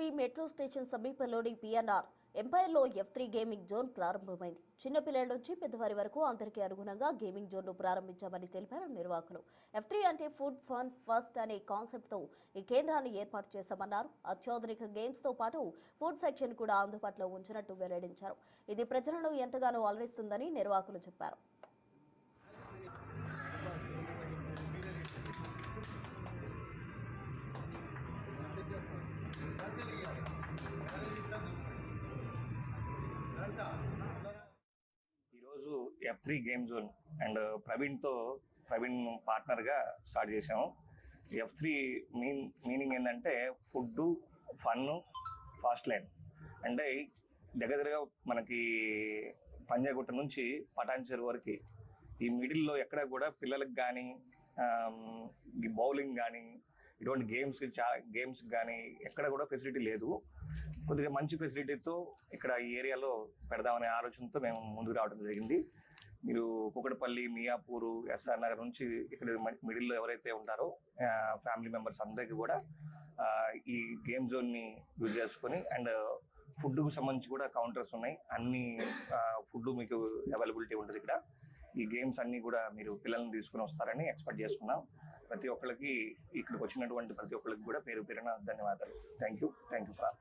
SP metro station సమీపంలోని PNR ఎంపైర్లో F3 gaming zone ప్రారంభమైంది. చిన్నపిల్లల నుంచి పెద్దవారి వరకు అందరికీ అనుగుణంగా గేమింగ్ జోన్ను ప్రారంభించామని తెలిపారు నిర్వాహకులు. F3 అంటే ఫుడ్ ఫన్ ఫస్ట్ అనే కాన్సెప్ట్తో ఈ కేంద్రాన్ని ఏర్పాటు చేశామన్నారు. అత్యాధునిక గేమ్స్తో పాటు ఫుడ్ సెక్షన్ కూడా అందుబాటులో ఉంచినట్టు వెల్లడించారు. ఇది ప్రజలను ఎంతగానో అలరిస్తుందని నిర్వాహకులు చెప్పారు. ఈరోజు F3 game zone and Praveen పార్ట్నర్గా స్టార్ట్ చేసాము. F3 మీనింగ్ ఏంటంటే ఫుడ్, ఫన్, ఫాస్ట్ లైన్. అంటే దగ్గరగా మనకి పంజాగుట్ట నుంచి పటాన్చెరు వరకు ఈ మిడిల్లో ఎక్కడ కూడా పిల్లలకు కానీ బౌలింగ్ కానీ ఇటువంటి గేమ్స్ కానీ ఎక్కడ కూడా ఫెసిలిటీ లేదు. కొద్దిగా మంచి ఫెసిలిటీతో ఇక్కడ ఈ ఏరియాలో పెడదామనే ఆలోచనతో మేము ముందుకు రావడం జరిగింది. మీరు కుకటపల్లి, మియాపూరు, SR నగర్ నుంచి ఇక్కడ మిడిల్లో ఎవరైతే ఉంటారో ఫ్యామిలీ మెంబర్స్ అందరికీ కూడా ఈ గేమ్ జోన్ని యూజ్ చేసుకొని అండ్ ఫుడ్కు సంబంధించి కూడా కౌంటర్స్ ఉన్నాయి. అన్ని ఫుడ్ మీకు అవైలబిలిటీ ఉంటుంది ఇక్కడ. ఈ గేమ్స్ అన్ని కూడా మీరు పిల్లల్ని తీసుకుని వస్తారని ఎక్స్పెక్ట్ చేసుకున్నాం. ప్రతి ఒక్కరికి ఇక్కడికి వచ్చినటువంటి ప్రతి ఒక్కరికి కూడా పేరు పేరున ధన్యవాదాలు. Thank you for